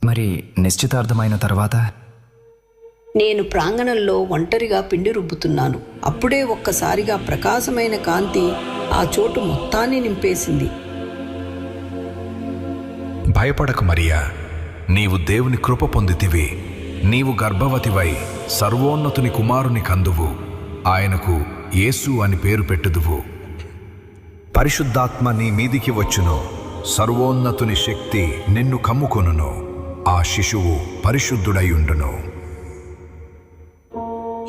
మరి నిశ్చితార్థమైన తర్వాత? నేను ప్రాంగణంలో ఒంటరిగా పిండి రుబ్బుతున్నాను. అప్పుడే ఒక్కసారిగా ప్రకాశమైన కాంతి ఆ చోటు మొత్తాన్ని నింపేసింది. భయపడకు మరియా, నీవు దేవుని కృప పొందితివి. నీవు గర్భవతివై సర్వోన్నతుని కుమారుని కందువు. ఆయనకు యేసు అని పేరు పెట్టుదువు. పరిశుద్ధాత్మ నీ మీదికి వచ్చును. సర్వోన్నతుని శక్తి నిన్ను కమ్ముకొనును. ఆ శిశువు పరిశుద్ధుడైయుండును.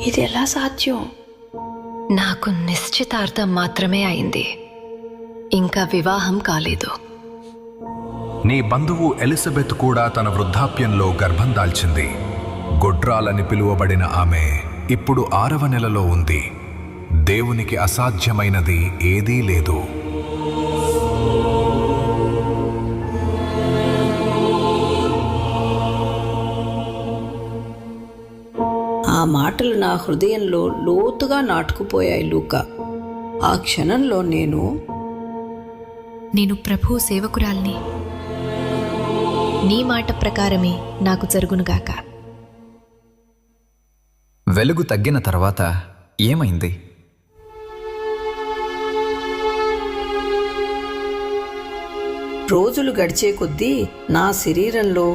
ఇది ఎలా సాధ్యం? నాకు నిశ్చితార్థం మాత్రమే అయింది, ఇంకా వివాహం కాలేదు. నీ బంధువు ఎలిజబెత్ కూడా తన వృద్ధాప్యంలో గర్భం దాల్చింది. గొడ్రాలని పిలువబడిన ఆమె ఇప్పుడు 6వ నెలలో ఉంది. దేవునికి అసాధ్యమైనది ఏదీ లేదు. ఆ మాటలు నా హృదయంలో లోతుగా నాటుకుపోయాయి లూకా. ఆ క్షణంలో నేను ప్రభు సేవకురాల్ని, నీ మాట ప్రకారమే నాకు జరుగునుగాక. వెలుగు తగ్గిన తర్వాత ఏమైంది? రోజులు గడిచే కొద్దీ నా శరీరంలో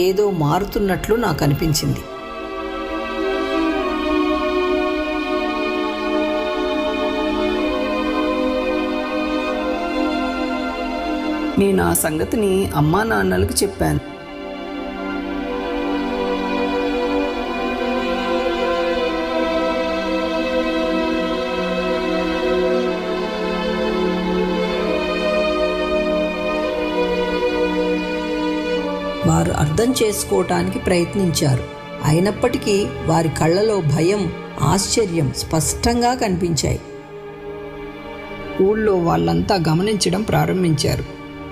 ఏదో మారుతున్నట్లు నాకు అనిపించింది. నేను ఆ సంగతిని అమ్మా నాన్నలకు చెప్పాను. వారు అర్థం చేసుకోవటానికి ప్రయత్నించారు. అయినప్పటికీ వారి కళ్ళలో భయం, ఆశ్చర్యం స్పష్టంగా కనిపించాయి. ఊళ్ళో వాళ్ళంతా గమనించడం ప్రారంభించారు.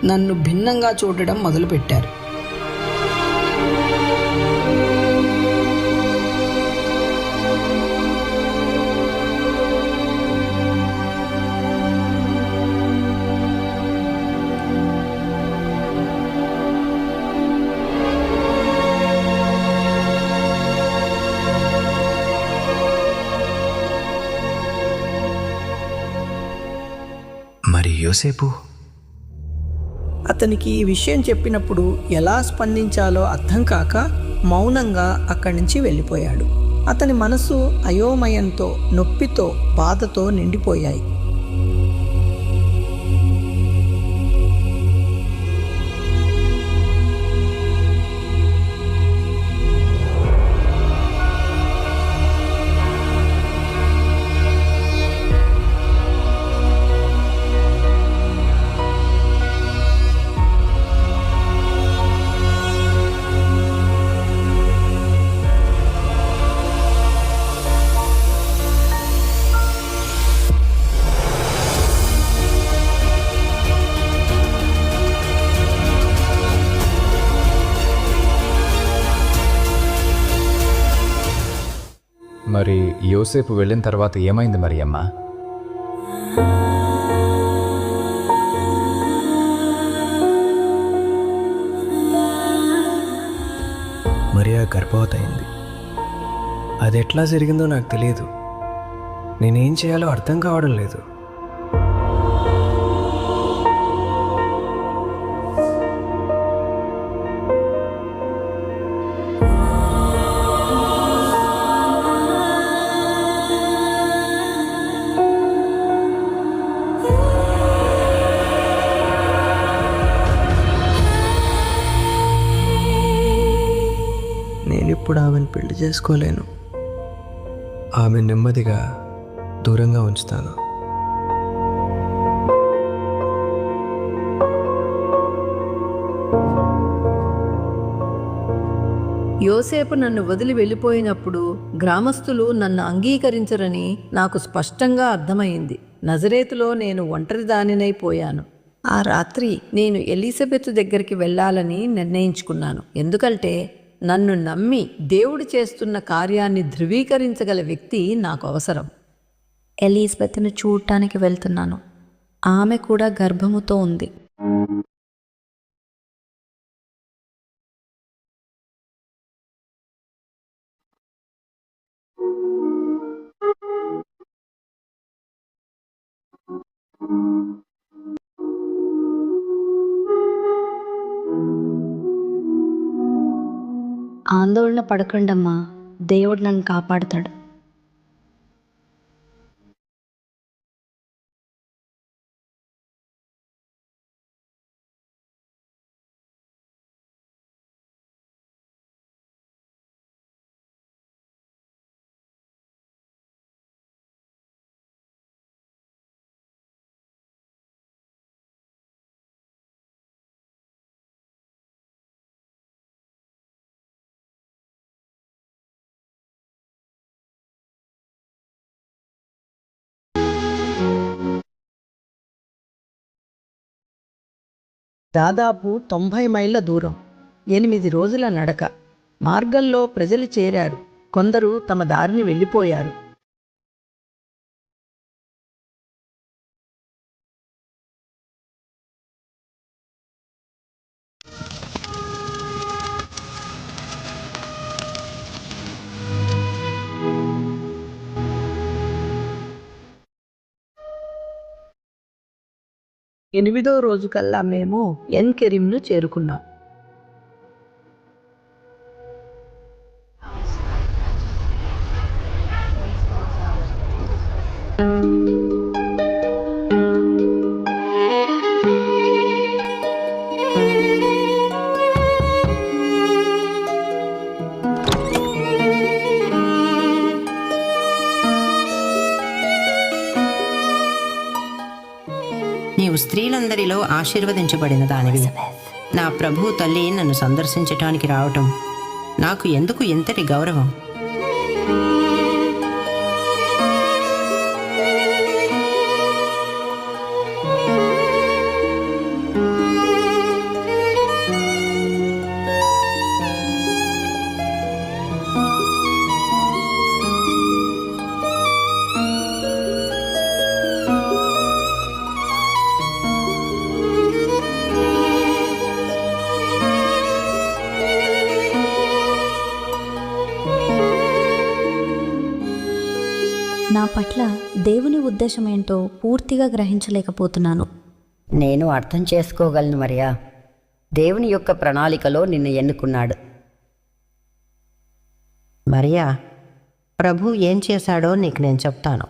నన్ను భిన్నంగా చూడడం మొదలుపెట్టారు. మరి యోసేపు? అతనికి ఈ విషయం చెప్పినప్పుడు ఎలా స్పందించాలో అర్థం కాక మౌనంగా అక్కడి నుంచి వెళ్ళిపోయాడు. అతని మనసు అయోమయంతో, నొప్పితో, బాధతో నిండిపోయాయి. మరి యోసేపు వెళ్ళిన తర్వాత ఏమైంది మరి అమ్మ? మరియా గర్భవతి అయింది. అది ఎట్లా జరిగిందో నాకు తెలియదు. నేనేం చేయాలో అర్థం కావడం లేదు. నేనిప్పుడు ఆమెను పెళ్లి చేసుకోలేను. ఆమె నెమ్మదిగా దూరంగా ఉంచుతాను. యోసేపు నన్ను వదిలి వెళ్ళిపోయినప్పుడు గ్రామస్తులు నన్ను అంగీకరించరని నాకు స్పష్టంగా అర్థమైంది. నజరేతులో నేను ఒంటరిదానినైపోయాను. ఆ రాత్రి నేను ఎలిజబెత్ దగ్గరికి వెళ్ళాలని నిర్ణయించుకున్నాను. ఎందుకంటే నన్ను నమ్మి దేవుడు చేస్తున్న కార్యాన్ని ధృవీకరించగల వ్యక్తి నాకు అవసరం. ఎలిజబెత్ను చూడటానికి వెళ్తున్నాను. ఆమె కూడా గర్భముతో ఉంది. ఆందోళన పడకండమ్మా, దేవుడు నన్ను కాపాడుతాడు. దాదాపు 90 మైళ్ళ దూరం, 8 రోజుల నడక. మార్గంలో ప్రజలు చేరారు, కొందరు తమ దారిని వెళ్ళిపోయారు. ఎనిమిదో రోజు కల్లా మేము ఎన్కెరిమ్ను చేరుకున్నాం. నీవు స్త్రీలందరిలో ఆశీర్వదించబడిన దానివి. నా ప్రభు తల్లి నన్ను సందర్శించటానికి రావటం నాకు ఎందుకు ఎంతటి గౌరవం. నా పట్ల దేవుని ఉద్దేశం ఏంటో పూర్తిగా గ్రహించలేకపోతున్నాను. నేను అర్థం చేసుకోగలను మరియా. దేవుని యొక్క ప్రణాళికలో నిన్ను ఎన్నుకున్నాడు. మరియా, ప్రభు ఏం చేశాడో నీకు నేను చెప్తాను.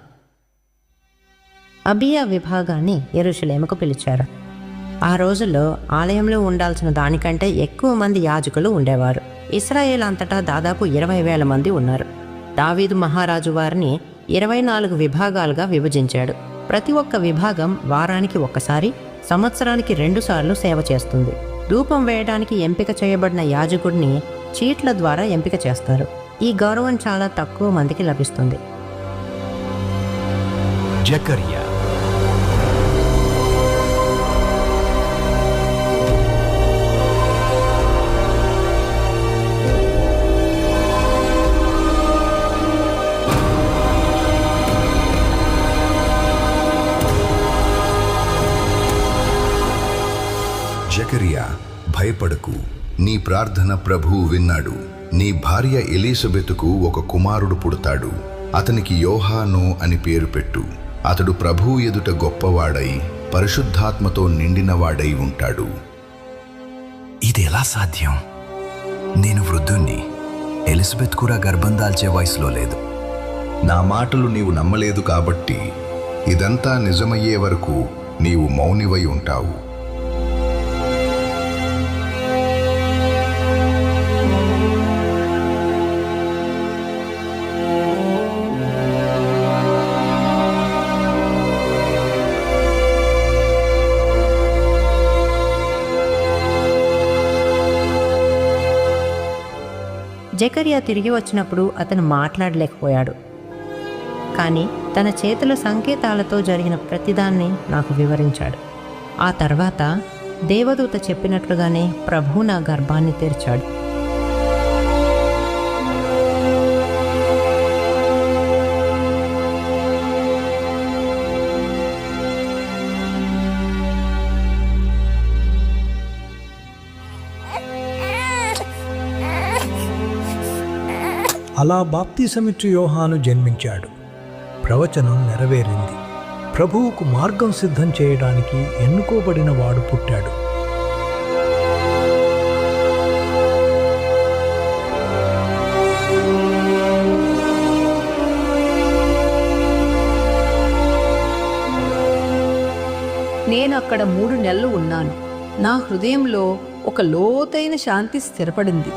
అబియా విభాగాన్ని యెరూషలేముకు పిలిచారు. ఆ రోజుల్లో ఆలయంలో ఉండాల్సిన దానికంటే ఎక్కువ మంది యాజకులు ఉండేవారు. ఇశ్రాయేల్ అంతటా దాదాపు 20,000 మంది ఉన్నారు. దావీదు మహారాజు వారిని 24 విభాగాలుగా విభజించాడు. ప్రతి ఒక్క విభాగం వారానికి ఒక్కసారి, సంవత్సరానికి 2 సార్లు సేవ చేస్తుంది. ధూపం వేయడానికి ఎంపిక చేయబడిన యాజకుడిని చీట్ల ద్వారా ఎంపిక చేస్తారు. ఈ గౌరవం చాలా తక్కువ మందికి లభిస్తుంది. జకర్యా జకరియా, భయపడకు, నీ ప్రార్థన ప్రభువు విన్నాడు. నీ భార్య ఎలీసబెతుకు ఒక కుమారుడు పుడతాడు. అతనికి యోహాను అని పేరు పెట్టు. అతడు ప్రభువు ఎదుట గొప్పవాడై పరిశుద్ధాత్మతో నిండినవాడై ఉంటాడు. ఇది ఎలా సాధ్యం? నేను వృద్ధుణ్ణి, ఎలిజబెత్ కూడా గర్భం దాల్చే వయసులో లేదు. నా మాటలు నీవు నమ్మలేదు కాబట్టి ఇదంతా నిజమయ్యే వరకు నీవు మౌనివై ఉంటావు. జకర్యా తిరిగి వచ్చినప్పుడు అతను మాట్లాడలేకపోయాడు. కానీ తన చేతుల సంకేతాలతో జరిగిన ప్రతిదాన్ని నాకు వివరించాడు. ఆ తర్వాత దేవదూత చెప్పినట్లుగానే ప్రభు నా గర్భాన్ని తెరిచాడు. అలా బాప్తిసమిచ్చు యోహాను జన్మించాడు. ప్రవచనం నెరవేరింది. ప్రభువుకు మార్గం సిద్ధం చేయడానికి ఎన్నుకోబడిన వాడు పుట్టాడు. అక్కడ 3 నెలలు ఉన్నాను. నా హృదయంలో ఒక లోతైన శాంతి స్థిరపడింది.